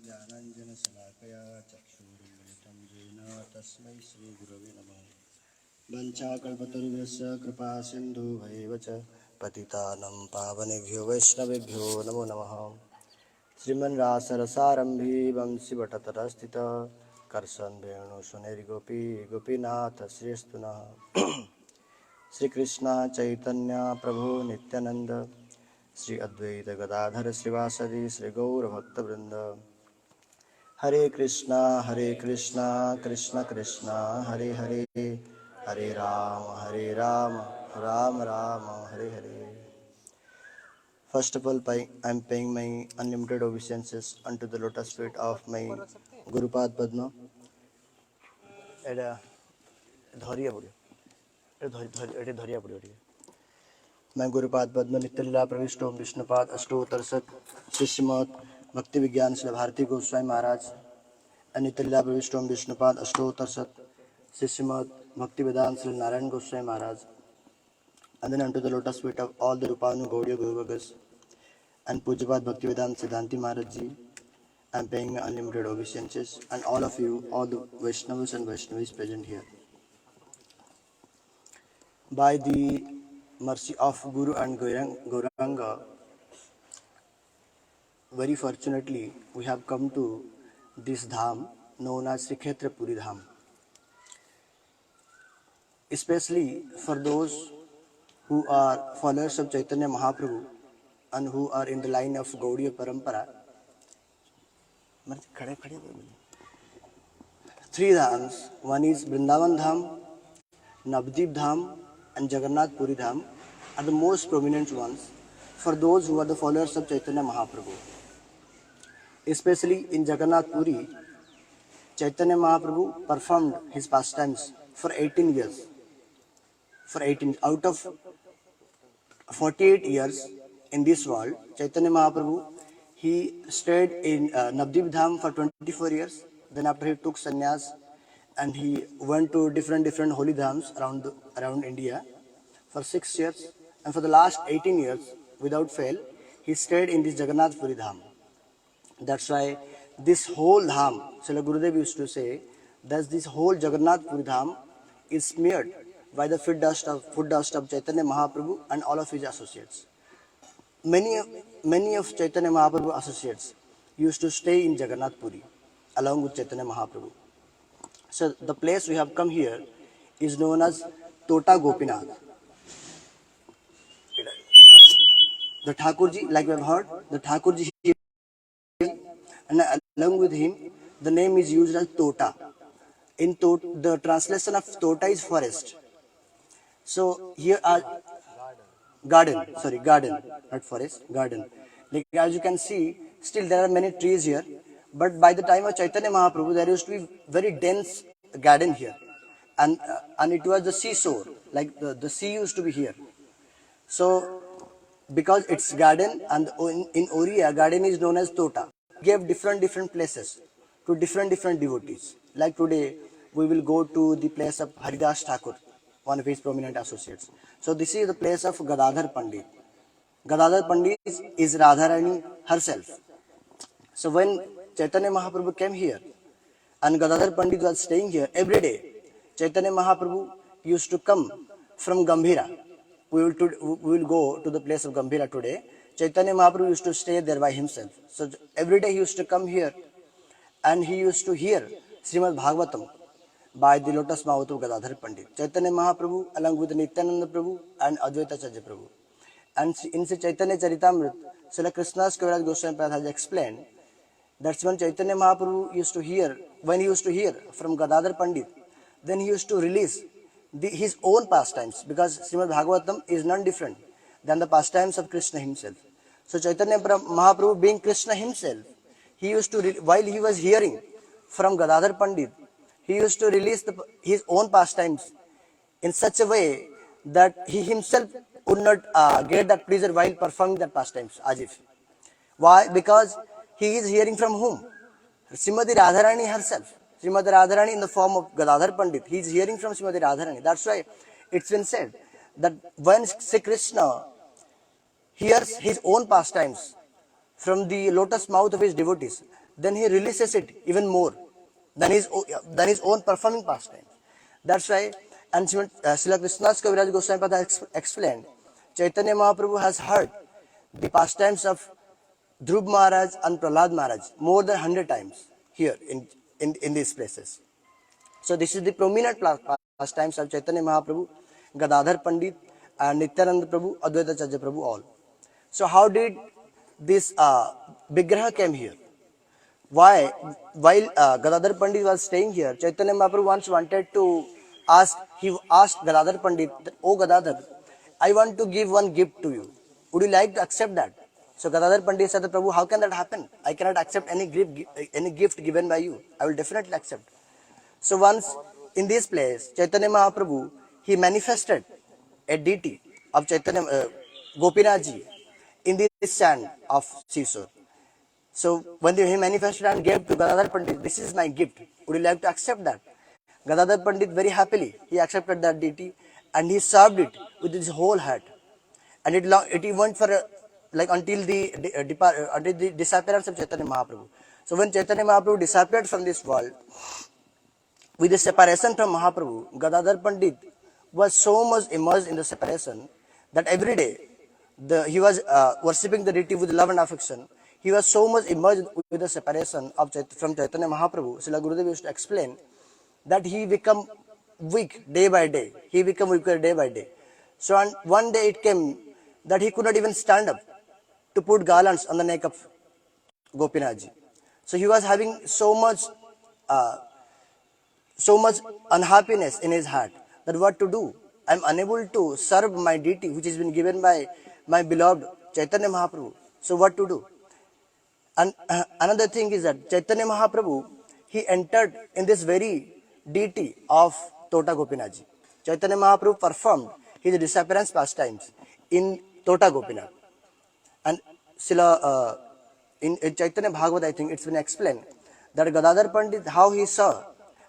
ज्ञानाञ्जनशलाकया चक्षुरुन्मिलितं येन तस्मै श्रीगुरवे नमः। वञ्चाकल्पतरुभ्यश्च कृपा सिन्धुभ्यैव च पतितानं पावनेभ्यो वैष्णवेभ्यो नमो नमः। श्रीमन्रासरसारम्भी वंशीवटतरस्थित कर्षन् वेणुसुनैर्गोपी गोपीनाथ श्रीस्तु नः। श्रीकृष्ण चैतन्य प्रभु नित्यानंद श्री अद्वैत गदाधर श्रीवासदि श्री गौर भक्तवृंद। हरे कृष्णा कृष्ण कृष्णा हरे हरे, हरे Ram Ram Ram Hare Hare. First of all, I am paying my unlimited obeisances unto the lotus feet of my Gurupad Padma. मैं गुरुपाद पद्म नित्यलीला प्रविष्टो विष्णुपाद अष्टोत्तर शत शिष्यमत भक्ति विज्ञान श्री भारती गोस्वामी महाराज नित्यलीला प्रविष्टो विष्णुपाद अष्टोत्तर शत शिष्यमत भक्ति वेदांत श्री नारायण गोस्वामी महाराज, and then unto the lotus feet of all the Rupanu Gaudiya Guruvaga's and Pujapad Bhaktivedanta Siddhanti Maharaj Ji, I am paying my unlimited obeisances, and all of you, all the Vaishnavas and Vaishnavis present here. By the mercy of Guru and Gauranga, very fortunately, we have come to this dham known as Sri Puri Dham. Especially for those who are followers of Caitanya Mahaprabhu and who are in the line of Gaudiya Parampara. Three dhams, one is Vrindavan Dham, Navdeep Dham and Jagganath Puri Dham are the most prominent ones for those who are the followers of Caitanya Mahaprabhu. Especially in Jagganath Puri, Caitanya Mahaprabhu performed his pastimes for 18 years. For 18 out of 48 years in this world, Caitanya Mahaprabhu, he stayed in Navdeep Dham for 24 years. Then after he took sannyas and he went to different holy dhams around India for 6 years. And for the last 18 years, without fail, he stayed in this Jagannath Puri Dham. That's why this whole dham, Srila Gurudev used to say, that this whole Jagannath Puri Dham is smeared by the foot dust of Chaitanya Mahaprabhu and all of his associates. Many of Chaitanya Mahaprabhu associates used to stay in Jagannath Puri along with Chaitanya Mahaprabhu. So the place we have come here is known as Tota Gopinath. The Thakurji, like we have heard, the Thakurji, and along with him, the name is used as Tota. In Tota, the translation of Tota is forest. So here are garden, not forest, garden. Like as you can see, still there are many trees here, but by the time of Chaitanya Mahaprabhu, there used to be very dense garden here, and it was the seashore, like the sea used to be here. So because it's garden, and in Oriya, garden is known as Tota. Gave different places to different devotees. Like today, we will go to the place of Haridas Thakur, one of his prominent associates. So this is the place of Gadadhar Pandit. Gadadhar Pandit is Radharani herself. So when Chaitanya Mahaprabhu came here, and Gadadhar Pandit was staying here every day, Chaitanya Mahaprabhu used to come from Gambhira. We will go to the place of Gambhira today. Chaitanya Mahaprabhu used to stay there by himself. So every day he used to come here, and he used to hear Srimad Bhagavatam by the lotus mouth of Gadadhar Pandit. Chaitanya Mahaprabhu along with Nityananda Prabhu and Advaita Acharya Prabhu. And in Sri Chaitanya Charitamrita, Srila Krishnadas Kaviraj Goswami Prabhu has explained that when Chaitanya Mahaprabhu used to hear, when he used to hear from Gadadhar Pandit, then he used to release his own pastimes, because Srimad Bhagavatam is none different than the pastimes of Krishna himself. So Chaitanya Mahaprabhu, being Krishna himself, he used to, while he was hearing from Gadadhar Pandit, he used to release his own pastimes in such a way that he himself would not get that pleasure while performing that pastimes, as if. Why? Because he is hearing from whom? Srimati Radharani herself. Srimati Radharani in the form of Gadadhar Pandit. He is hearing from Srimati Radharani. That's why it's been said that when Sri Krishna hears his own pastimes from the lotus mouth of his devotees, then he releases it even more than his own performing pastimes. That's why, and Srila Krishnadas Kaviraj Goswami Pada explained, Chaitanya Mahaprabhu has heard the pastimes of Dhruv Maharaj and Prahlad Maharaj more than 100 times here in these places. So this is the prominent pastimes of Chaitanya Mahaprabhu, Gadadhar Pandit, and Nityananda Prabhu, Advaita Acharya Prabhu, all. So how did this Vigraha came here? Why? While Gadadhar Pandit was staying here, Chaitanya Mahaprabhu once wanted to he asked Gadadhar Pandit, "Oh Gadadhar, I want to give one gift to you. Would you like to accept that?" So Gadadhar Pandit said, "Prabhu, how can that happen? I cannot accept any gift given by you. I will definitely accept." So once in this place, Chaitanya Mahaprabhu, he manifested a deity of Chaitanya Gopinath ji in this sand of seashore. So when he manifested and gave to Gadadhar Pandit, "This is my gift. Would you like to accept that?" Gadadhar Pandit very happily, he accepted that deity, and he served it with his whole heart. And it went for like until the disappearance of Chaitanya Mahaprabhu. So when Chaitanya Mahaprabhu disappeared from this world, with the separation from Mahaprabhu, Gadadhar Pandit was so much immersed in the separation that every day he was worshipping the deity with love and affection. He was so much immersed with the separation from Chaitanya Mahaprabhu. Srila Gurudev used to explain that he became weak day by day. He became weaker day by day. So one day it came that he could not even stand up to put garlands on the neck of Gopinath ji. So he was having uh, so much unhappiness in his heart that what to do? I am unable to serve my deity which has been given by my beloved Chaitanya Mahaprabhu. So what to do? And another thing is that Chaitanya Mahaprabhu, he entered in this very deity of Tota Gopinath ji. Chaitanya Mahaprabhu performed his disappearance pastimes in Tota Gopinath. And in Chaitanya Bhagavatam, I think it's been explained that Gadadhar Pandit, how he saw,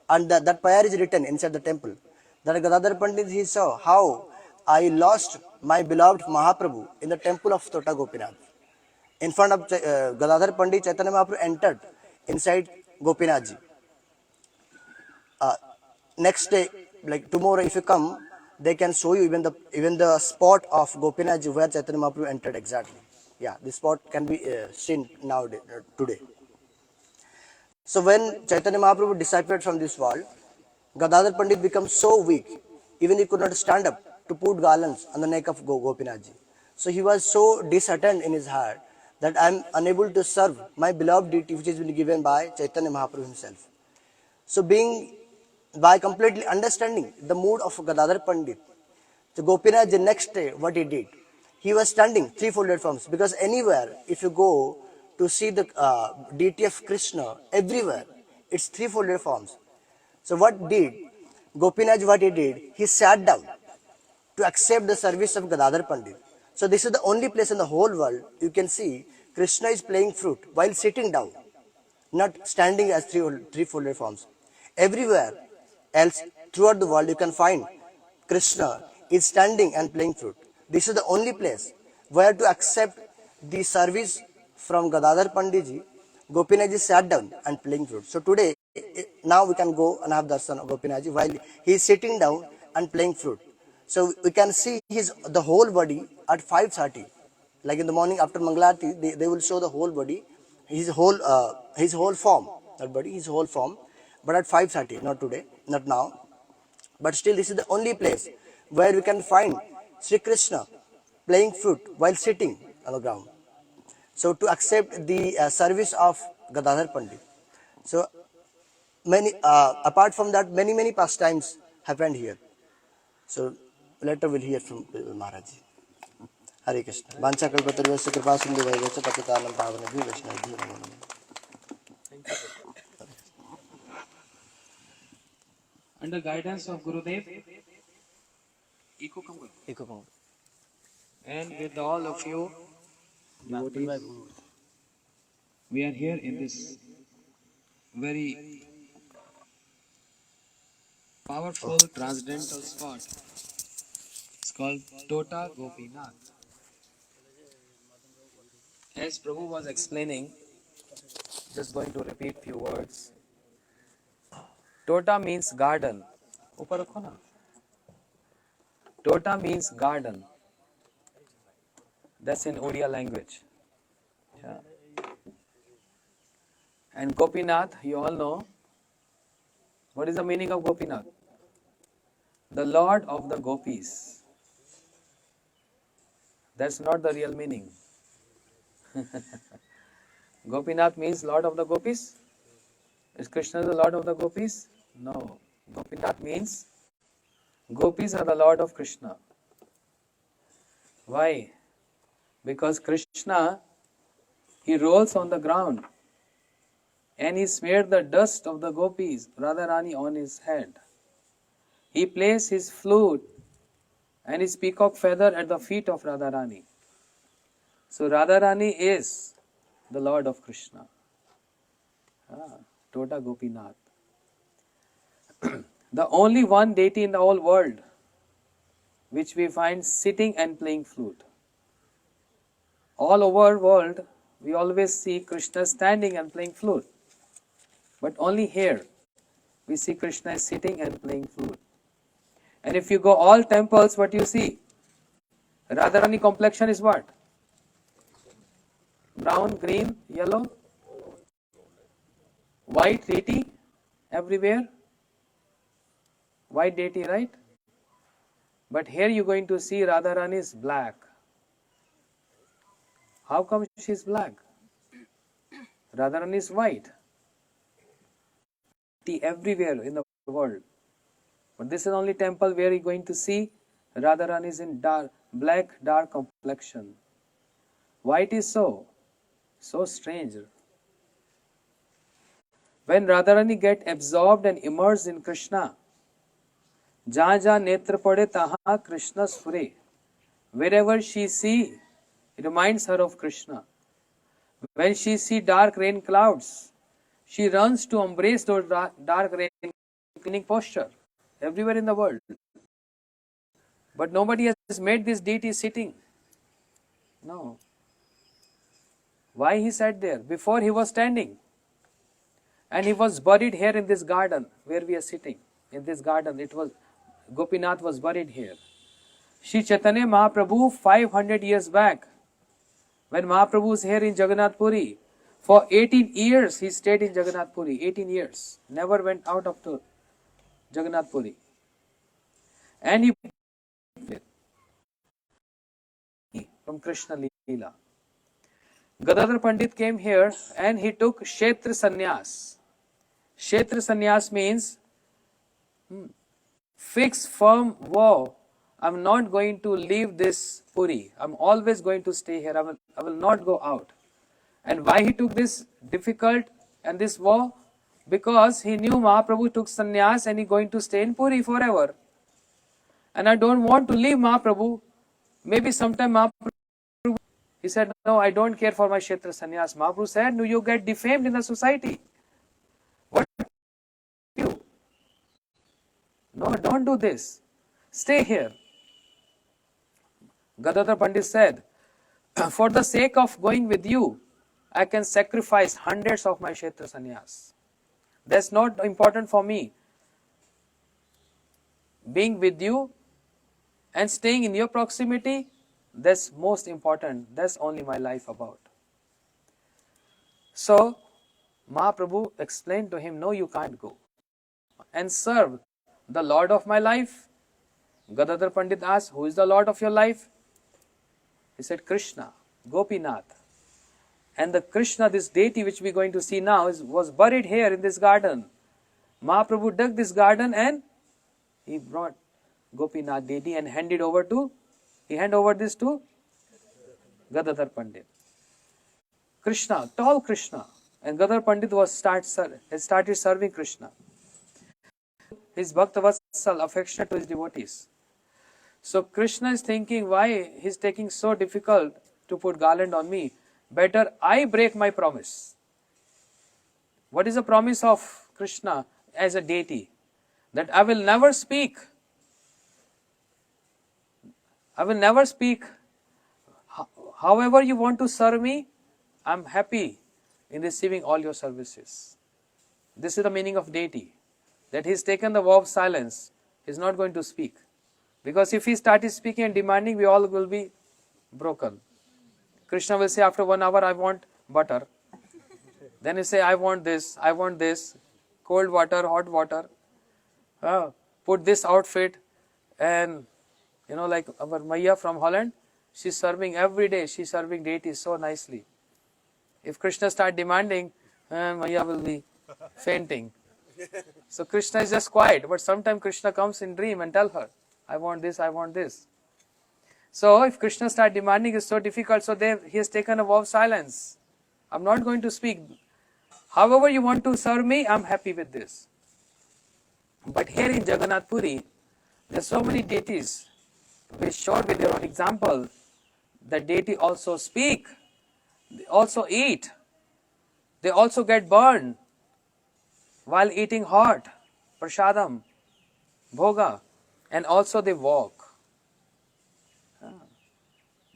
and that prayer is written inside the temple, that Gadadhar Pandit, he saw how I lost my beloved Mahaprabhu in the temple of Tota Gopinath. In front of Gadadhar Pandit, Chaitanya Mahaprabhu entered inside Gopinath ji. Next day, like tomorrow, if you come, they can show you even the spot of Gopinath ji where Chaitanya Mahaprabhu entered exactly. Yeah, this spot can be seen nowadays, today. So when Chaitanya Mahaprabhu disappeared from this world, Gadadhar Pandit became so weak, even he could not stand up to put garlands on the neck of Gopinath ji. So he was so disheartened in his heart that I am unable to serve my beloved deity which has been given by Chaitanya Mahaprabhu himself. So by completely understanding the mood of Gadadhara Pandit, so Gopinath the next day what he did, he was standing three-folded forms, because anywhere if you go to see the deity of Krishna, everywhere it's three-folded forms. So what did Gopinath, what he did, he sat down to accept the service of Gadadhar Pandit. So this is the only place in the whole world you can see Krishna is playing flute while sitting down, not standing as three-folded forms. Everywhere else throughout the world you can find Krishna is standing and playing flute. This is the only place where to accept the service from Gadadhar Panditji, Gopinathji sat down and playing flute. So today, now we can go and have darshan of Gopinathji while he is sitting down and playing flute. So we can see the whole body at 5:30. Like in the morning after Mangalarti, they will show the whole body, his whole form, not body, his whole form, but at 5:30, not today, not now. But still, this is the only place where we can find Sri Krishna playing flute while sitting on the ground. So to accept the service of Gadadhar Pandit. So apart from that, many pastimes happened here. So later we'll hear from Maharaj. Hare Krishna. Vancha kalpatarvasya kripa sindhu vaivasya patitanam pavanabhyo vaishnavibhyo namo namaha. Under guidance of Gurudev, and with all of you devotees, we are here in this very powerful transcendental spot. It's called Tota Gopinath. As Prabhu was explaining, just going to repeat few words. Tota means garden. Upar rakho na. Tota means garden. That's in Odia language. Yeah. And Gopinath, you all know. What is the meaning of Gopinath? The Lord of the Gopis. That's not the real meaning. Gopinath means Lord of the Gopis. Is Krishna the Lord of the Gopis? No. Gopinath means Gopis are the Lord of Krishna. Why? Because Krishna, he rolls on the ground and he smeared the dust of the Gopis, Radharani, on his head. He placed his flute and his peacock feather at the feet of Radharani. So Radharani is the Lord of Krishna. Tota Gopinath. The only one deity in the whole world which we find sitting and playing flute. All over world, we always see Krishna standing and playing flute. But only here, we see Krishna sitting and playing flute. And if you go all temples, what you see? Radharani complexion is what? Brown, green, yellow, white deity everywhere. White deity, right? But here you're going to see Radharani is black. How come she is black? Radharani is white. Everywhere in the world. But this is only temple where you're going to see Radharani is in dark complexion. Why it is so? So strange. When Radharani get absorbed and immersed in Krishna, jahan jahan netra pade tahan Krishna spure. Wherever she see, it reminds her of Krishna. When she see dark rain clouds, she runs to embrace those dark rain cleaning posture everywhere in the world. But nobody has made this deity sitting. No. Why he sat there? Before he was standing. And he was buried here in this garden where we are sitting. In this garden, Gopinath was buried here. Sri Caitanya Mahaprabhu 500 years back, when Mahaprabhu was here in Jagganath Puri, for 18 years he stayed in Jagganath Puri. 18 years. Never went out of the Jagganath Puri. And from Krishna Leela. Gadadhara Pandit came here and he took Kshetra Sannyas. Kshetra Sannyas means fixed, firm vow. I'm not going to leave this Puri. I'm always going to stay here. I will not go out. And why he took this difficult and this vow? Because he knew Mahaprabhu took sannyas and he going to stay in Puri forever. And I don't want to leave Mahaprabhu. Maybe sometime Mahaprabhu, he said, no, I don't care for my Kshetra sannyas. Mahaprabhu said, no, you get defamed in the society. What you? No, don't do this. Stay here. Gadadhara Pandit said, for the sake of going with you, I can sacrifice hundreds of my Kshetra sannyas. That's not important for me. Being with you and staying in your proximity, that's most important. That's only my life about. So, Mahaprabhu explained to him, no, you can't go. And serve the Lord of my life. Gadadhar Pandit asked, who is the Lord of your life? He said, Krishna, Gopinath. And the Krishna, this deity which we are going to see now, was buried here in this garden. Mahaprabhu dug this garden and he brought Gopinath deity and handed over this to Gadadhar Pandit. Krishna, tall Krishna. And Gadadhar Pandit started serving Krishna. His Bhakta Vatsal, affectionate to his devotees. So Krishna is thinking, why he's taking so difficult to put garland on me? Better I break my promise. What is the promise of Krishna as a deity? That I will never speak. I will never speak. However you want to serve me, I'm happy in receiving all your services. This is the meaning of deity. That he's taken the vow of silence. He's not going to speak. Because if he started speaking and demanding, we all will be broken. Krishna will say after 1 hour, I want butter. Then he say, I want this, cold water, hot water. Put this outfit. And, like our Maya from Holland, she's serving every day. She's serving deities so nicely. If Krishna start demanding, Maya will be fainting. So Krishna is just quiet. But sometimes Krishna comes in dream and tell her, I want this, I want this. So if Krishna start demanding, it's so difficult. So he has taken a vow of silence. I'm not going to speak. However you want to serve me, I'm happy with this. But here in Jagganath Puri, there are so many deities which showed with their own example. The deity also speak. They also eat. They also get burned while eating hot, prasadam, bhoga, and also they walk.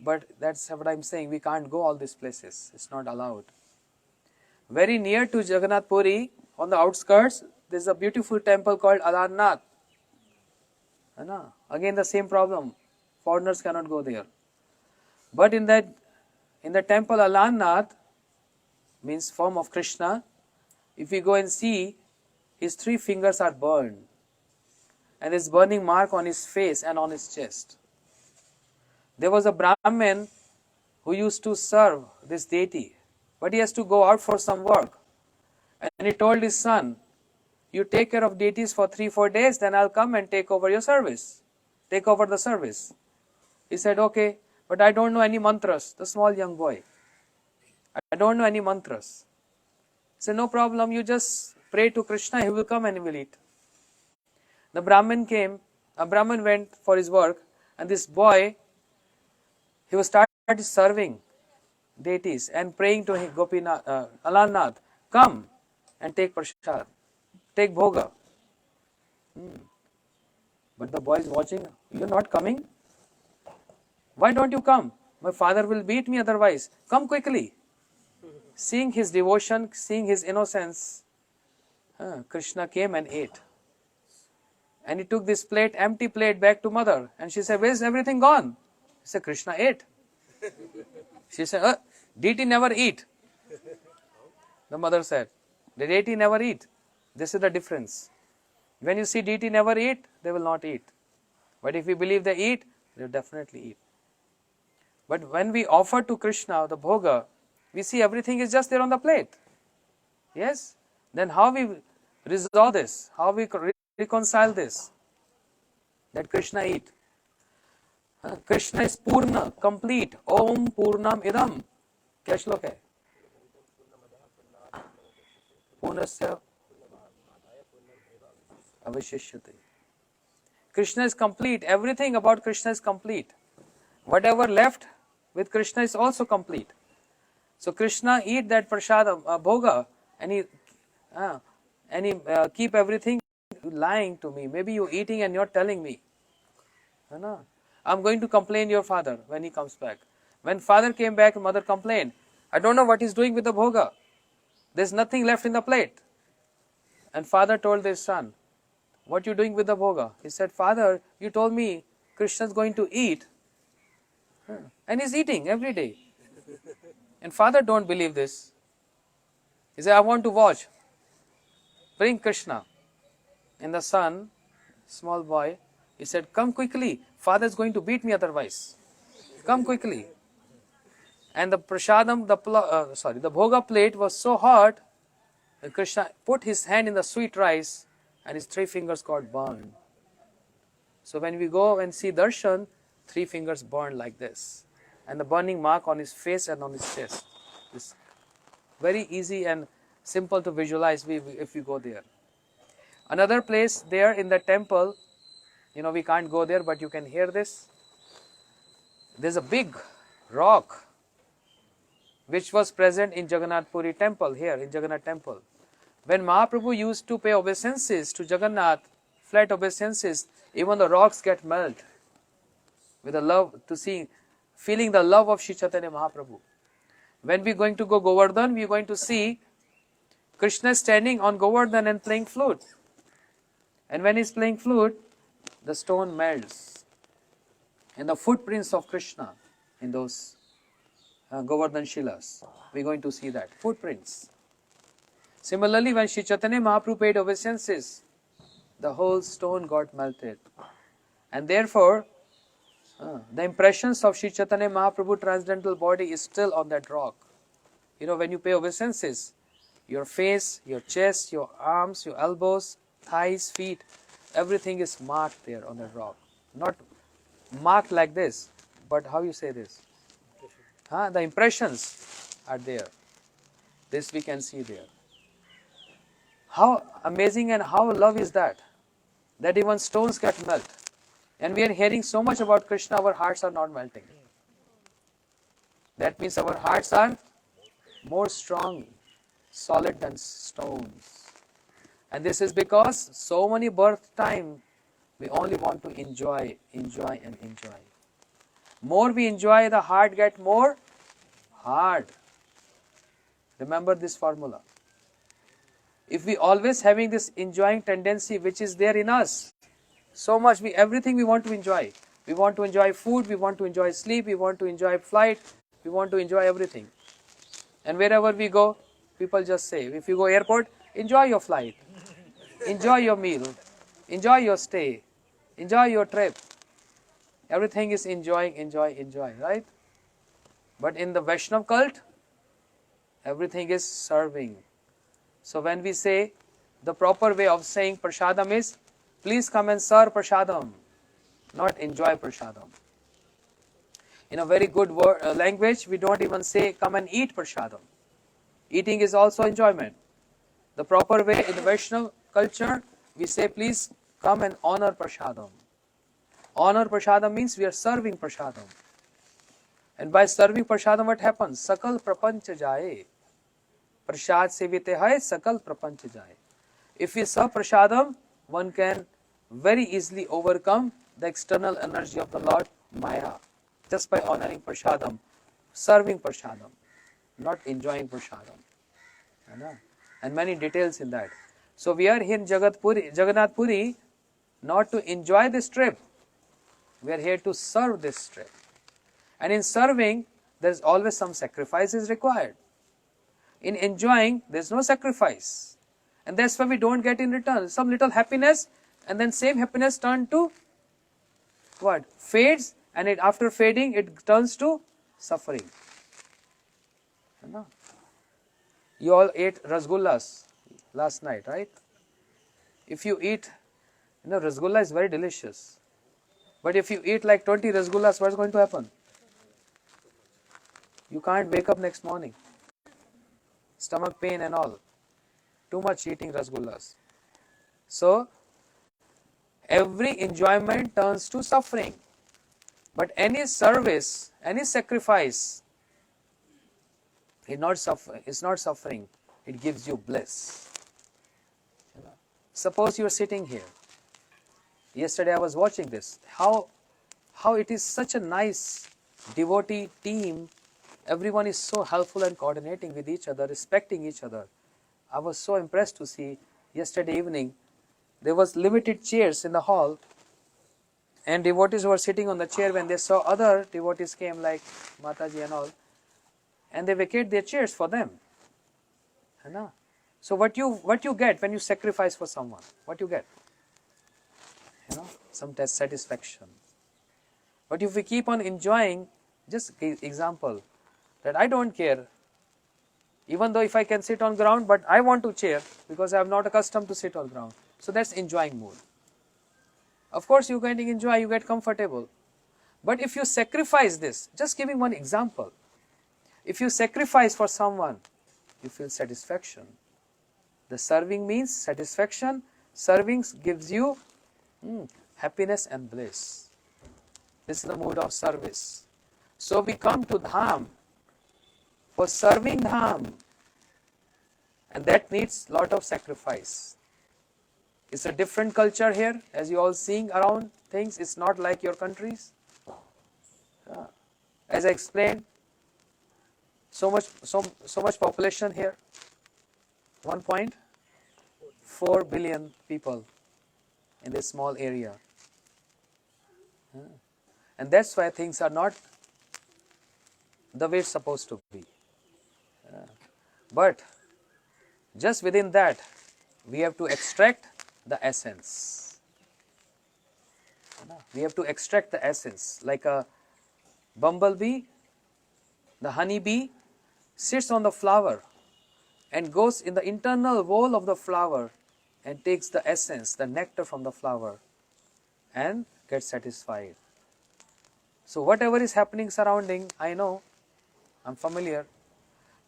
But that's what I'm saying, we can't go all these places. It's not allowed. Very near to Jagganath Puri, on the outskirts, there's a beautiful temple called Alarnath. Again the same problem. Foreigners cannot go there. But in the temple Alarnath, means form of Krishna, if we go and see, his 3 fingers are burned. And there's burning mark on his face and on his chest. There was a Brahmin who used to serve this deity, but he has to go out for some work. And he told his son, you take care of deities for 3-4 days, then I'll come and take over your service. Take over the service. He said, okay, but I don't know any mantras. The small young boy. I don't know any mantras. He said, no problem, you just pray to Krishna, he will come and he will eat. The Brahmin came, a Brahmin went for his work, and this boy, he was started serving deities and praying to him, Gopinath, Alarnath, come and take prasad, take bhoga. But the boy is watching, you're not coming? Why don't you come? My father will beat me otherwise. Come quickly. Seeing his devotion, seeing his innocence, Krishna came and ate. And he took this plate, empty plate, back to mother. And she said, where's everything gone? He said, Krishna ate. She said, deity never eat. The mother said, the deity never eat. This is the difference. When you see deity never eat, they will not eat. But if you believe they eat, they will definitely eat. But when we offer to Krishna the bhoga, we see everything is just there on the plate. Yes? Then how we resolve this? How we reconcile this? That Krishna eat. Krishna is Purna, complete. Om Purnam Idam. क्या श्लोक है? Purnasya Avashishyate. Krishna is complete. Everything about Krishna is complete. Whatever left with Krishna is also complete. So Krishna eat that prasad bhoga and he keep everything lying to me. Maybe you eating and you're telling me. I'm going to complain your father when he comes back. When father came back, mother complained. I don't know what he's doing with the bhoga. There's nothing left in the plate. And father told his son, what you doing with the bhoga? He said, Father, you told me Krishna's going to eat. And he's eating every day. And father don't believe this. He said, I want to watch. Bring Krishna. And the son, small boy, he said, come quickly. Father is going to beat me otherwise. Come quickly. And the prasadam, the bhoga plate was so hot that Krishna put his hand in the sweet rice and his 3 fingers got burned. So when we go and see Darshan, 3 fingers burned like this. And the burning mark on his face and on his chest. It's very easy and simple to visualize if we go there. Another place there in the temple, we can't go there, but you can hear this. There's a big rock which was present in Jagganath Puri temple, here in Jagannath temple. When Mahaprabhu used to pay obeisances to Jagannath, flat obeisances, even the rocks get melt with the love feeling the love of Sri Caitanya Mahaprabhu. When we're going to go Govardhan, we're going to see Krishna standing on Govardhan and playing flute. And when he's playing flute, the stone melts. And the footprints of Krishna in those Govardhan Shilas, we're going to see that. Footprints. Similarly, when Sri Caitanya Mahaprabhu paid obeisances, the whole stone got melted. And therefore, the impressions of Sri Caitanya Mahaprabhu transcendental body is still on that rock. When you pay obeisances, your face, your chest, your arms, your elbows, thighs, feet, everything is marked there on that rock. Not marked like this, but how you say this? The impressions are there. This we can see there. How amazing and how love is that? That even stones get melt. And we are hearing so much about Krishna, our hearts are not melting. That means our hearts are more strong, solid than stones. And this is because so many birth time, we only want to enjoy. More we enjoy, the heart get more hard. Remember this formula. If we always having this enjoying tendency which is there in us, so much, everything we want to enjoy. We want to enjoy food, we want to enjoy sleep, we want to enjoy flight, we want to enjoy everything. And wherever we go, people just say, if you go airport, enjoy your flight, enjoy your meal, enjoy your stay, enjoy your trip. Everything is enjoying, right? But in the Vaishnav cult, everything is serving. So when we say, the proper way of saying prasadam is, please come and serve prasadam, not enjoy prasadam. In a very good language, we don't even say, come and eat prasadam. Eating is also enjoyment. The proper way in the Vaishnava culture, we say, please come and honor prasadam. Honor prasadam means we are serving prasadam. And by serving prasadam, what happens? Sakal prapancha jaye. Prasad sevite hai, sakal prapancha jaye. If we serve prasadam, one can very easily overcome the external energy of the Lord, Maya, just by honoring prasadam, serving prasadam, not enjoying prasadam. And many details in that. So we are here in Jagannath Puri, not to enjoy this trip. We are here to serve this trip. And in serving, there is always some sacrifices required. In enjoying, there is no sacrifice. And that's why we don't get in return. Some little happiness, and then same happiness turn to what? Fades, and after fading, it turns to suffering. You know? You all ate rasgullas last night, right? If you eat, rasgulla is very delicious. But if you eat like 20 rasgullas, what's going to happen? You can't wake up next morning. Stomach pain and all. Too much eating rasgullas. So, every enjoyment turns to suffering. But any service, any sacrifice, it's not suffering. It gives you bliss. Suppose you are sitting here. Yesterday I was watching this. How it is such a nice devotee team. Everyone is so helpful and coordinating with each other, respecting each other. I was so impressed to see yesterday evening there was limited chairs in the hall, and devotees were sitting on the chair. When they saw other devotees came like Mataji and all, and they vacate their chairs for them. So what you get when you sacrifice for someone? What you get? Some satisfaction. But if we keep on enjoying, just example, that I don't care, even though if I can sit on ground, but I want to chair because I am not accustomed to sit on ground. So that's enjoying mood. Of course you can enjoy, you get comfortable. But if you sacrifice this, just giving one example, if you sacrifice for someone, you feel satisfaction. The serving means satisfaction. Serving gives you happiness and bliss. This is the mood of service. So we come to Dham for serving Dham, and that needs lot of sacrifice. It's a different culture here, as you all seeing around things. It's not like your countries. As I explained, so much population here, 1.4 billion people in this small area. And that's why things are not the way it's supposed to be. But just within that, we have to extract the essence. We have to extract the essence. Like a bumblebee, the honeybee sits on the flower and goes in the internal wall of the flower and takes the essence, the nectar from the flower, and gets satisfied. So whatever is happening surrounding, I know, I'm familiar,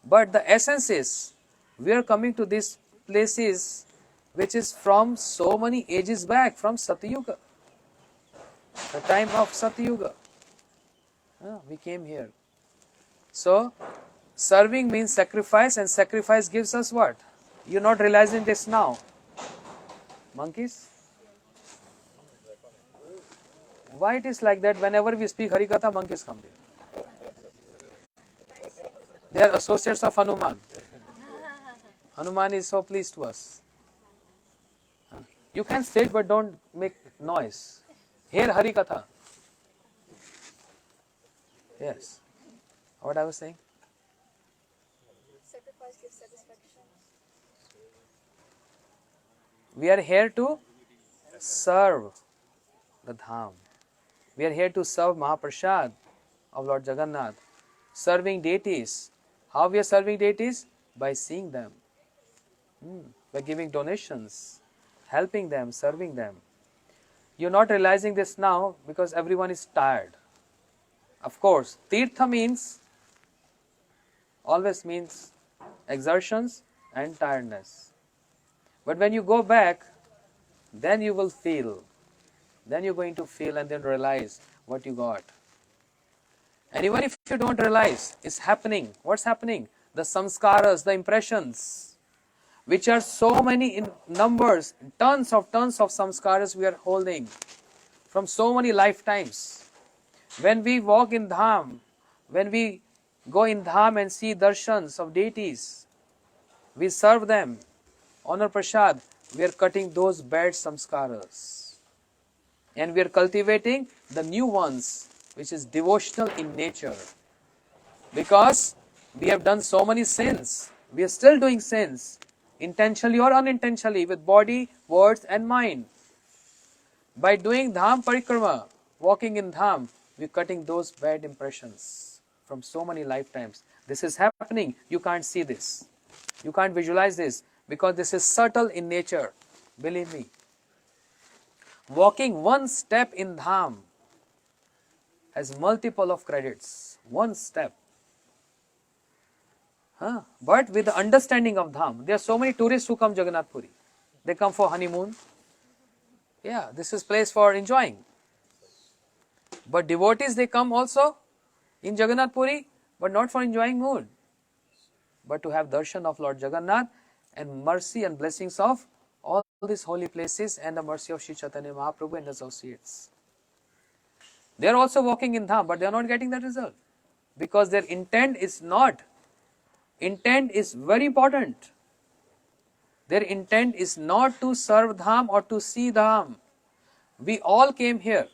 but the essence is, we are coming to these places which is from so many ages back, from Satyuga, the time of Satyuga. We came here. So, serving means sacrifice, and sacrifice gives us what? You're not realizing this now. Monkeys? Why it is like that? Whenever we speak Harikatha, monkeys come there. They are associates of Hanuman. Hanuman is so pleased to us. You can sit but don't make noise. Hear Harikatha. Yes. What I was saying? Sacrifice gives satisfaction. We are here to serve the Dham. We are here to serve Mahaprasad of Lord Jagannath. Serving deities. How we are serving deities? By seeing them. By giving donations. Helping them, serving them. You're not realizing this now because everyone is tired. Of course, Tirtha always means exertions and tiredness. But when you go back, then you will feel. Then you're going to feel and then realize what you got. And even if you don't realize, it's happening. What's happening? The samskaras, the impressions, which are so many in numbers, tons of samskaras we are holding from so many lifetimes. When we walk in Dham, when we go in Dham and see darshans of deities, we serve them, honor prasad, we are cutting those bad samskaras. And we are cultivating the new ones, which is devotional in nature. Because we have done so many sins, we are still doing sins, intentionally or unintentionally, with body, words and mind. By doing Dham Parikrama, walking in Dham, we are cutting those bad impressions from so many lifetimes. This is happening. You can't see this. You can't visualize this because this is subtle in nature. Believe me. Walking one step in Dham has multiple of credits. One step. But with the understanding of Dham, there are so many tourists who come Jagannath Puri. They come for honeymoon. Yeah, this is place for enjoying. But devotees, they come also in Jagannath Puri, but not for enjoying mood, but to have darshan of Lord Jagannath and mercy and blessings of all these holy places and the mercy of Sri Caitanya Mahaprabhu and associates. They are also walking in Dham, but they are not getting that result because their intent is not. Intent is very important. Their intent is not to serve Dham or to see Dham. We all came here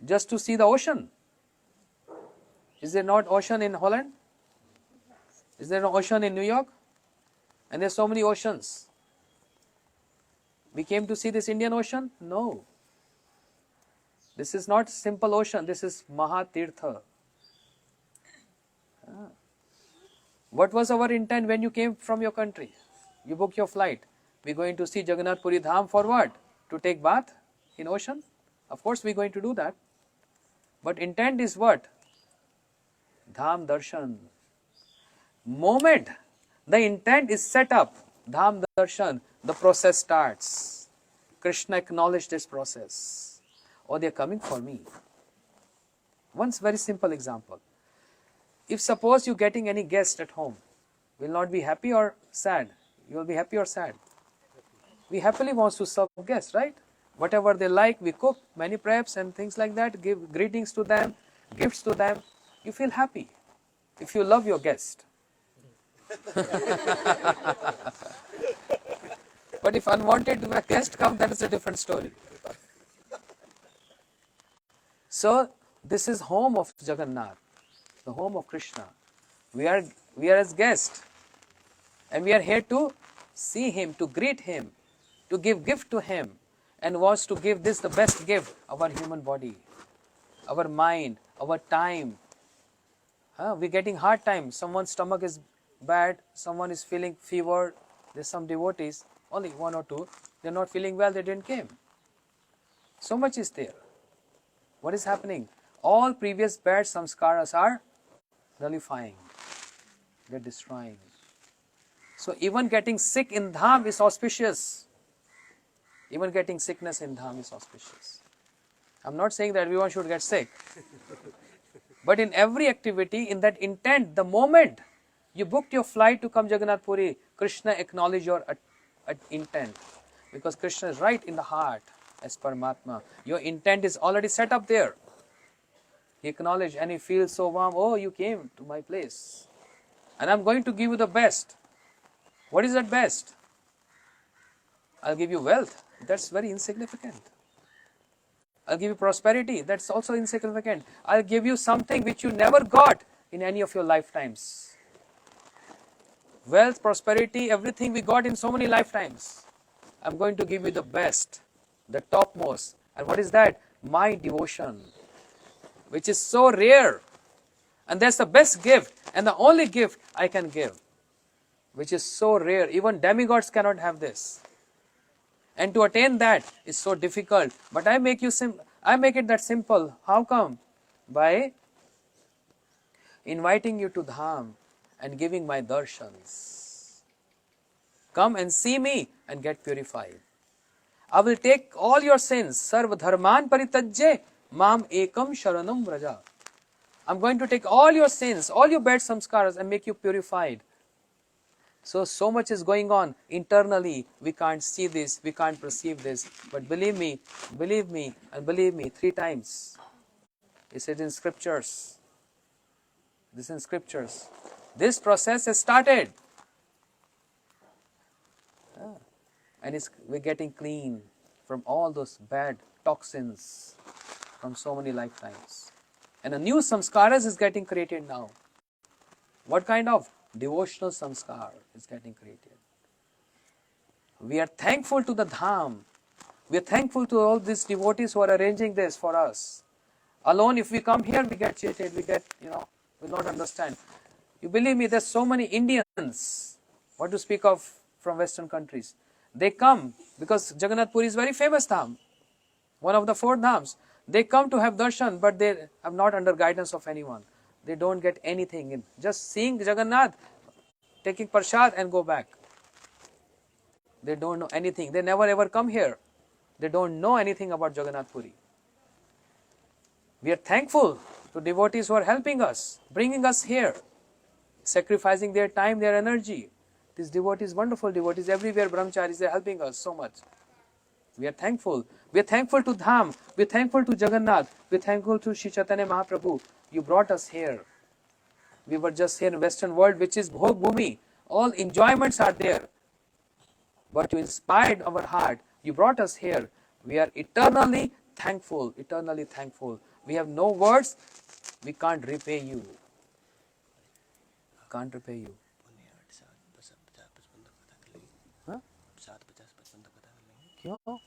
just to see the ocean. Is there not ocean in Holland? Is there no ocean in New York? And there are so many oceans. We came to see this Indian Ocean? No. This is not simple ocean. This is Mahatirtha. What was our intent when you came from your country? You book your flight. We're going to see Jagannath Puri Dham for what? To take bath in ocean? Of course we're going to do that. But intent is what? Dham Darshan. Moment the intent is set up, Dham Darshan, the process starts. Krishna acknowledged this process. Oh, they're coming for me. One very simple example. If suppose you're getting any guest at home, will not be happy or sad? You will be happy or sad? We happily want to serve guests, right? Whatever they like, we cook, many preps and things like that, give greetings to them, gifts to them. You feel happy if you love your guest. But if unwanted guest come, that is a different story. So this is home of Jagannath, the home of Krishna. We are as guests, and we are here to see him, to greet him, to give gift to him, and wants to give this the best gift, our human body, our mind, our time. We're getting hard time. Someone's stomach is bad, someone is feeling fever. There's some devotees, only one or two, they're not feeling well, they didn't came. So much is there. What is happening? All previous bad samskaras are nullifying. They're destroying. So even getting sick in Dham is auspicious. Even getting sickness in Dham is auspicious. I'm not saying that everyone should get sick. But in every activity, in that intent, the moment you booked your flight to come Jagannath Puri, Krishna acknowledge your intent. Because Krishna is right in the heart as Paramatma. Your intent is already set up there. He acknowledged and he feels so warm. Oh, you came to my place. And I'm going to give you the best. What is that best? I'll give you wealth. That's very insignificant. I'll give you prosperity. That's also insignificant. I'll give you something which you never got in any of your lifetimes. Wealth, prosperity, everything we got in so many lifetimes. I'm going to give you the best, the topmost. And what is that? My devotion, which is so rare. And that's the best gift and the only gift I can give, which is so rare. Even demigods cannot have this. And to attain that is so difficult. But I make it that simple. How come? By inviting you to Dham and giving my darshans. Come and see me and get purified. I will take all your sins. Sarva dharman paritajye mam ekam sharanam vraja. I'm going to take all your sins, all your bad samskaras and make you purified. So much is going on internally. We can't see this, we can't perceive this. But believe me, and believe me 3 times. It says in scriptures. This is in scriptures. This process has started. And we're getting clean from all those bad toxins from so many lifetimes. And a new samskaras is getting created now. What kind of? Devotional samskar is getting created. We are thankful to the Dham. We are thankful to all these devotees who are arranging this for us. Alone, if we come here, we get cheated, we will not understand. You believe me, there's so many Indians, what to speak of from Western countries. They come because Jagannath Puri is very famous dham, one of the 4 dhams. They come to have darshan, but they are not under guidance of anyone. They don't get anything in. Just seeing Jagannath, taking prasad and go back. They don't know anything. They never ever come here. They don't know anything about Jagannath Puri. We are thankful to devotees who are helping us, bringing us here, sacrificing their time, their energy. These devotees, wonderful devotees, everywhere brahmacharis, they are helping us so much. We are thankful. We are thankful to Dham. We are thankful to Jagannath. We are thankful to Sri Caitanya Mahaprabhu. You brought us here. We were just here in Western world, which is Bhog Bhumi. All enjoyments are there. But you inspired our heart. You brought us here. We are eternally thankful. Eternally thankful. We have no words. We can't repay you. Can't repay you. Huh? क्यों?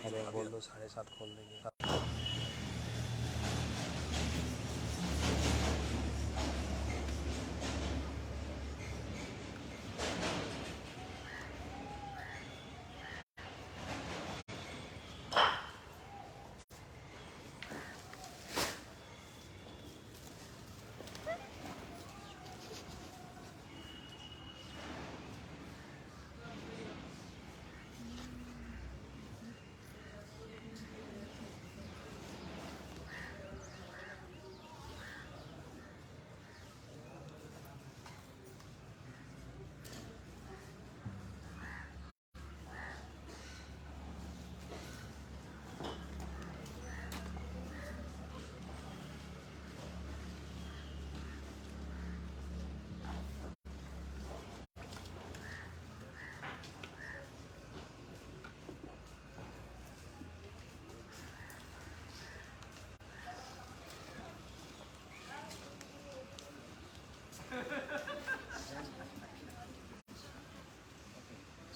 अरे बोल दो 7:30 खोल देंगे.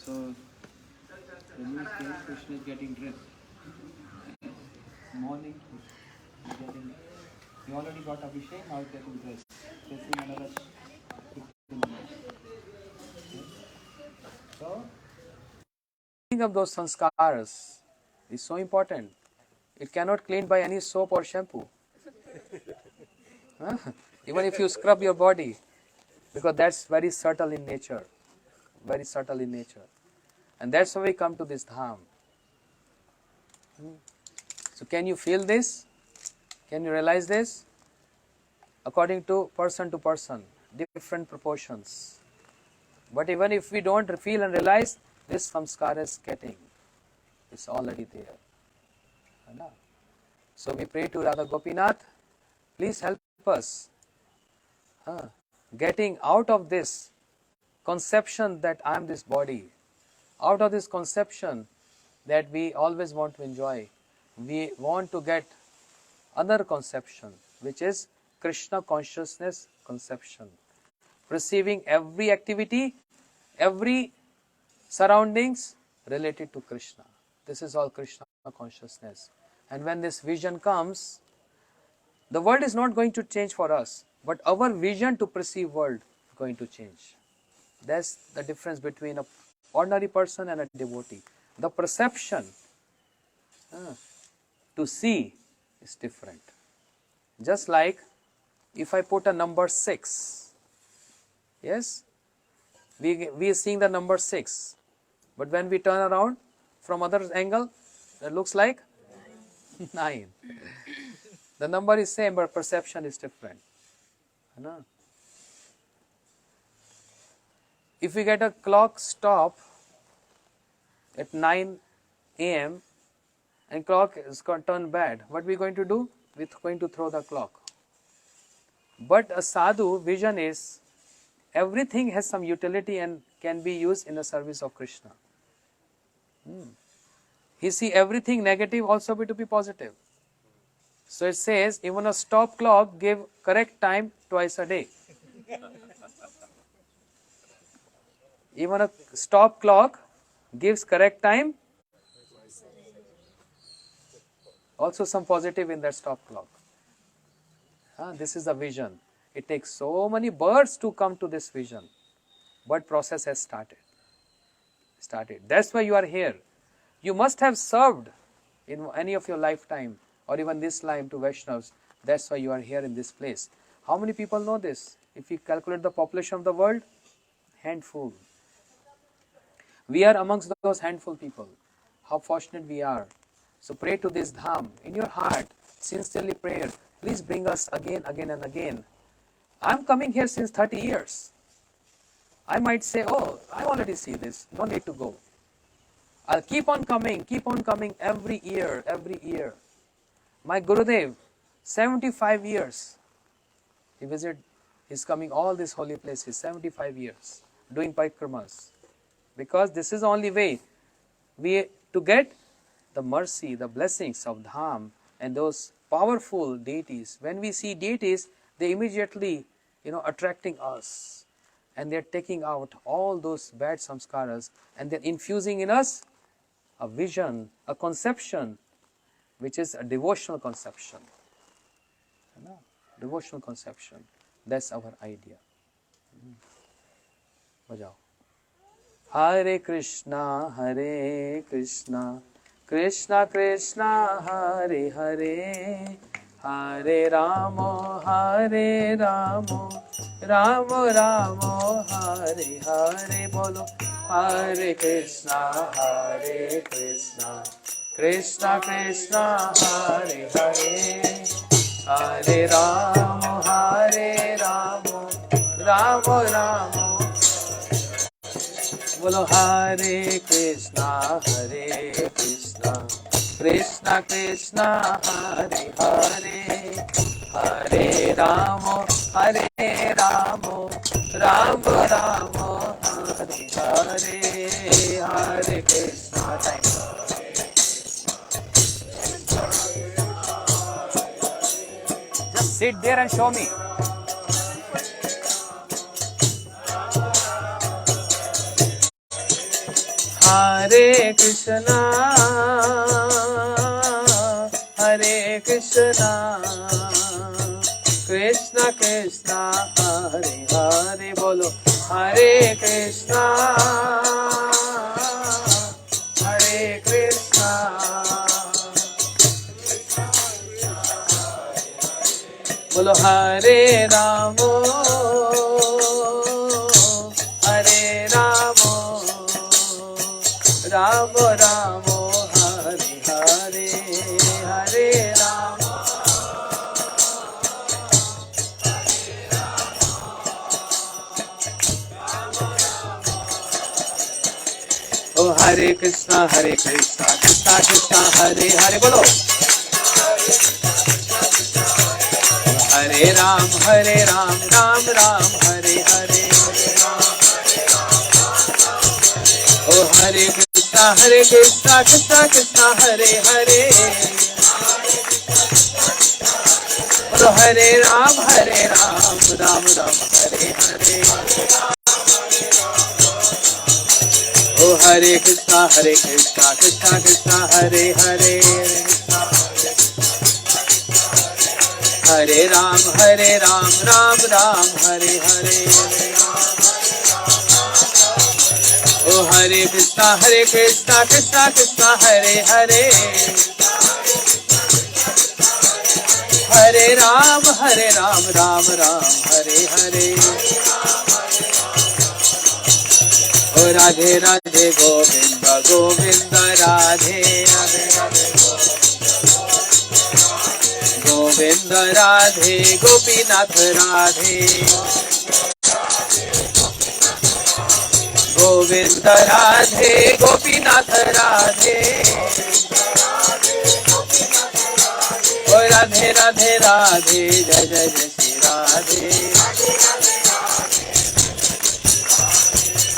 So, when you say Krishna is getting dressed, morning he's getting, he already got Abhishek, now he's getting dressed. Facing another 15 minutes. Okay. So, think of those sanskaras is so important. It cannot clean by any soap or shampoo. Huh? Even if you scrub your body, because that's very subtle in nature. Very subtle in nature. And that's how we come to this dham. So can you feel this? Can you realize this? According to person, different proportions. But even if we don't feel and realize, this samskara is getting. It's already there. So we pray to Radha Gopinath, please help us getting out of this conception that I am this body, out of this conception that we always want to enjoy. We want to get another conception, which is Krishna consciousness conception. Perceiving every activity, every surroundings related to Krishna. This is all Krishna consciousness. And when this vision comes, the world is not going to change for us, but our vision to perceive world is going to change. That's the difference between an ordinary person and a devotee. The perception to see is different. Just like if I put a number 6, yes, we are seeing the number 6, but when we turn around from other angle, it looks like 9. The number is same, but perception is different. If we get a clock stop at 9 a.m. and clock is going to turn bad, what we are going to do? We are going to throw the clock. But a sadhu vision is everything has some utility and can be used in the service of Krishna. He see everything negative also to be positive. So it says even a stop clock give correct time twice a day. Even a stop clock gives correct time Also some positive in that stop clock. This is a vision. It takes so many births to come to this vision. But process has started. That's why you are here. You must have served in any of your lifetime or even this life to Vaishnavas. That's why you are here in this place. How many people know this? If you calculate the population of the world, handful. We are amongst those handful people. How fortunate we are. So pray to this dham in your heart, sincerely pray. Please bring us again and again. I'm coming here since 30 years. I might say, oh, I already see this, no need to go. I'll keep on coming every year. My Gurudev, 75 years, he's coming all these holy places, 75 years, doing parikramas. Because this is the only way to get the mercy, the blessings of Dham and those powerful deities. When we see deities, they immediately, attracting us. And they're taking out all those bad samskaras and they're infusing in us a vision, a conception, which is a devotional conception. Devotional conception. That's our idea. Bajao. Hare Krishna, Krishna Krishna, Hare Hare, Hare Rama, Rama Rama, Hare Hare. Bolo Hare Krishna, Krishna Krishna, Hare Hare, Hare Rama, Rama Rama. Bolo Hare Krishna, Krishna Krishna, Hare Hare, Hare Rama, Rama Rama, Hare Hare, Hare Krishna. Just sit there and show me. Hare Krishna, Krishna Krishna, Hare Hare. Bolo Hare Krishna, Bolo Hare Rama, Rama Rama, Hare Hare, Hare Rama. Oh Hare Krishna, Krishna Krishna, Hare Hare. Bolo Hare Ram, Ram Ram, Hare Hare. Oh Hare Krishna, Krishna Krishna, Hare Hare. Oh Hare Ram, Ram Ram, Hare Hare. Oh Hare Krishna, Krishna Krishna, Hare Hare. Hare Ram, Ram Ram, Hare Hare. Oh Hare Krishna, Krishna Krishna, Hare Hare. Hare Ram, Ram Ram, Hare Hare. Oh Radhe Radhe, Govinda Govinda, Radhe Radhe. Govinda Radhe, Gopinath Radhe. Govinda Radhe, Gopinath Radhe. Oh Radhe Radhe Radhe, Jai Jai Shri Radhe.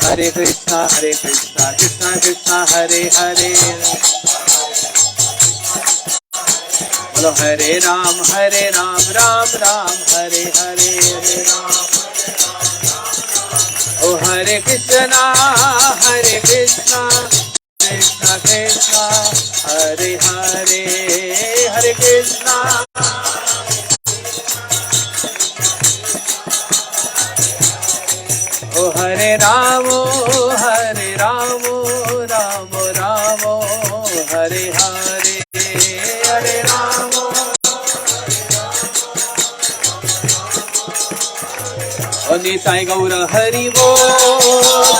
Hare Krishna, Krishna Krishna, Hare Hare. Bolo Hare Ram, Ram Ram, Hare Hare. Oh Hare Krishna, Krishna Krishna Krishna, Hare Hare, Hare Krishna. Oh Hare Ramo, Hare Ramo, Ramo Ramo, Hare Hare, Hare Ramo. Oh Nitai Gaura Hari Bol,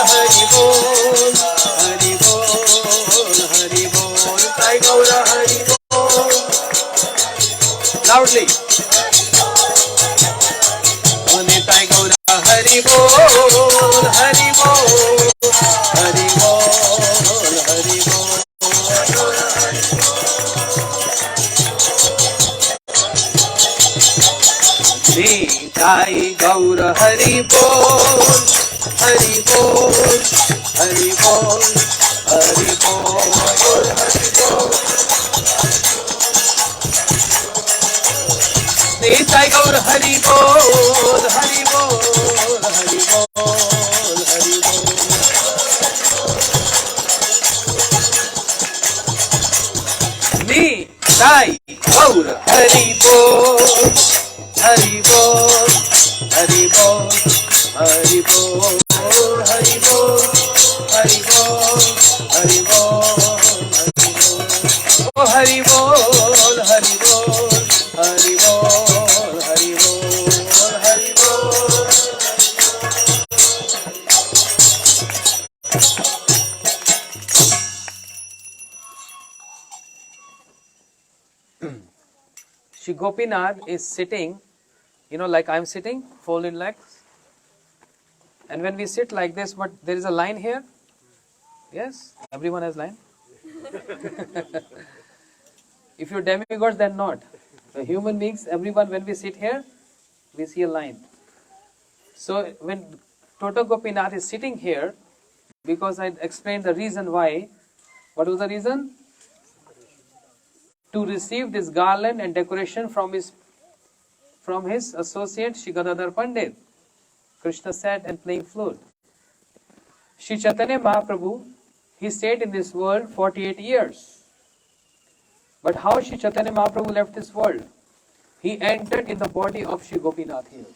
Hari Bol, Hari Bol, Hari Bol, Nitai Gaura Hari Bol. Loudly. Oh Nitai Gaura Hari Bol, Hari Bol, Hari Bol, Hari Bol. Nitai Gaura Hari Bol, Hari Bol, Hari Bol, Hari Bol, Hari Bol. Nitai Gaura Hari Bol, Hari Bol, Hari Bol, Hari Bol. Nitai Gaura Hari Bol, Hari Bol, Hari Bol, Hari Bol, Hari Bol, Hari Bol, Hari Bol, oh Hari Bol, Hari Bol, Hari Bol, Hari Bol, Hari Bol. Shri Gopinath is sitting, like I'm sitting, folded legs. And when we sit like this, but there is a line here. Yes, everyone has line. If you're demigods, then not. The human beings, everyone, when we sit here, we see a line. So when Tota Gopinath is sitting here, because I explained the reason why. What was the reason? To receive this garland and decoration from his associate Sri Gadadhara Pundit. Krishna sat and playing flute. Sri Caitanya Mahaprabhu, he stayed in this world 48 years. But how Sri Caitanya Mahaprabhu left this world? He entered in the body of Sri Gopinath here.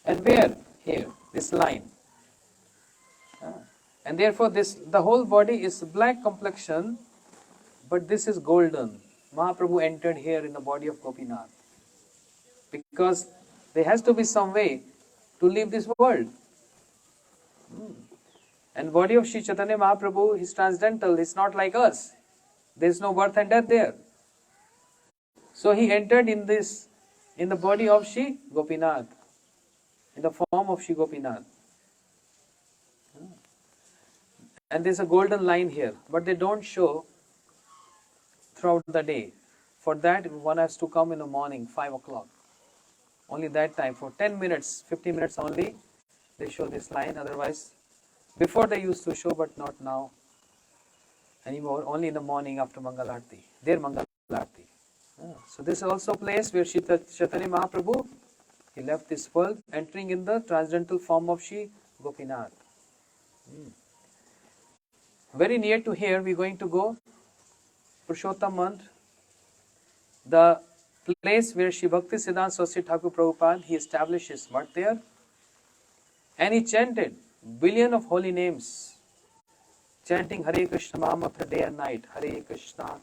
And where? Here, this line. And therefore the whole body is black complexion, but this is golden. Mahaprabhu entered here in the body of Gopinath. Because there has to be some way to leave this world. And body of Sri Caitanya Mahaprabhu is transcendental, it's not like us. There is no birth and death there. So he entered in the body of Sri Gopinath, in the form of Sri Gopinath. And there's a golden line here, but they don't show throughout the day. For that, one has to come in the morning, 5 o'clock. Only that time, for 10 minutes, 15 minutes only, they show this line. Otherwise, before they used to show, but not now anymore. Only in the morning after Mangalarti, their Mangalarti. So this is also a place where Sri Caitanya Mahaprabhu, he left this world, entering in the transcendental form of Sri Gopinath. Very near to here, we're going to go, Purushottam month, the place where Sri Bhakti Siddhanta Saraswati Thakur Prabhupada, he established his mutt there, and he chanted billion of holy names, chanting Hare Krishna Mahamantra day and night, Hare Krishna,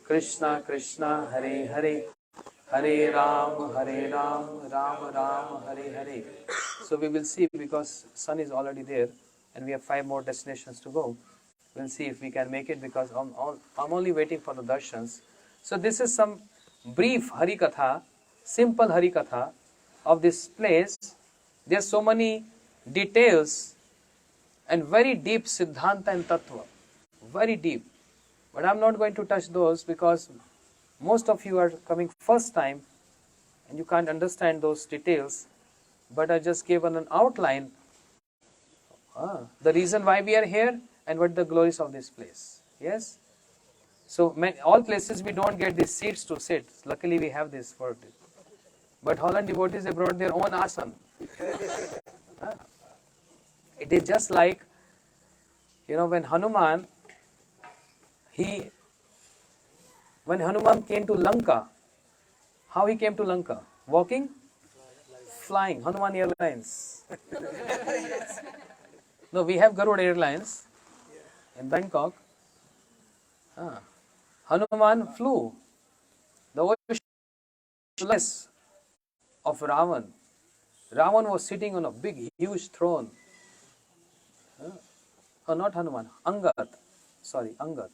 Krishna Krishna, Hare Hare, Hare Ram, Ram Ram, Hare Hare. So we will see, because sun is already there, and we have 5 more destinations to go. We'll see if we can make it, because I'm only waiting for the darshans. So this is some brief Harikatha, simple Harikatha of this place. There are so many details and very deep Siddhanta and Tattva. Very deep. But I'm not going to touch those, because most of you are coming first time and you can't understand those details. But I just gave an outline, the reason why we are here and what the glories of this place. Yes? So all places we don't get these seats to sit. Luckily we have this for it. But Holland devotees, they brought their own asana. It is just like, When Hanuman came to Lanka, how he came to Lanka? Walking? Flying. Hanuman Airlines. No, we have Garuda Airlines in Bangkok. Hanuman flew the ocean of Ravan. Ravan was sitting on a big, huge throne. Oh, not Hanuman, Angad. Sorry, Angad.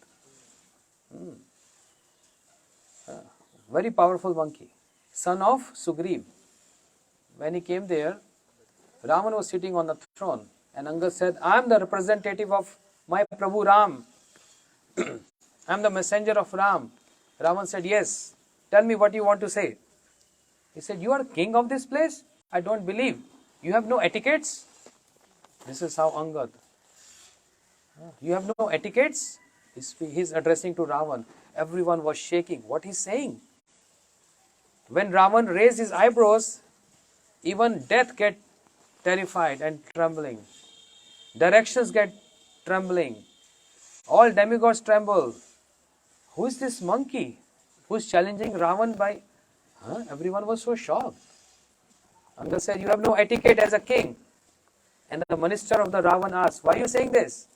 Very powerful monkey, son of Sugriv. When he came there, Ravan was sitting on the throne, and Angad said, I am the representative of my Prabhu Ram. I am the messenger of Ram. Ravan said, yes, tell me what you want to say. He said, you are king of this place? I don't believe. You have no etiquettes? This is how Angad. You have no etiquettes? He's addressing to Ravan. Everyone was shaking. What he's saying? When Ravan raised his eyebrows, even death get terrified and trembling. Directions get trembling. All demigods tremble. Who is this monkey who's challenging Ravan by... Everyone was so shocked. Angad said, you have no etiquette as a king. And the minister of the Ravan asked, why are you saying this?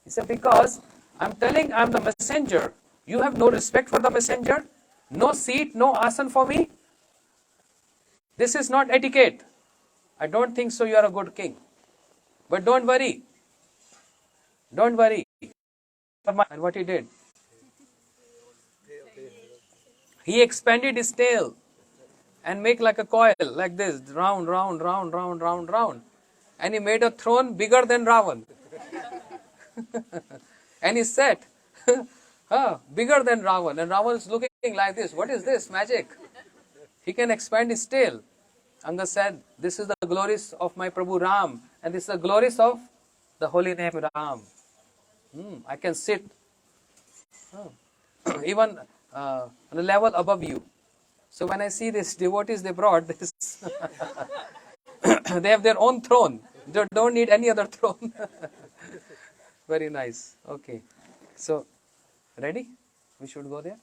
He said, because I'm telling I'm the messenger. You have no respect for the messenger? No seat, no asan for me? This is not etiquette. I don't think so you are a good king. But don't worry. Don't worry. And what he did? He expanded his tail and make like a coil, like this, round, round, round, round, round, round. And he made a throne bigger than Ravan. And he said, bigger than Ravan. And Ravan is looking like this. What is this magic? He can expand his tail. Angad said, this is the glories of my Prabhu Ram. And this is the glories of the holy name Ram. I can sit even on a level above you. So when I see these devotees, they brought this. They have their own throne. They don't need any other throne. Very nice. Okay. So, ready? We should go there.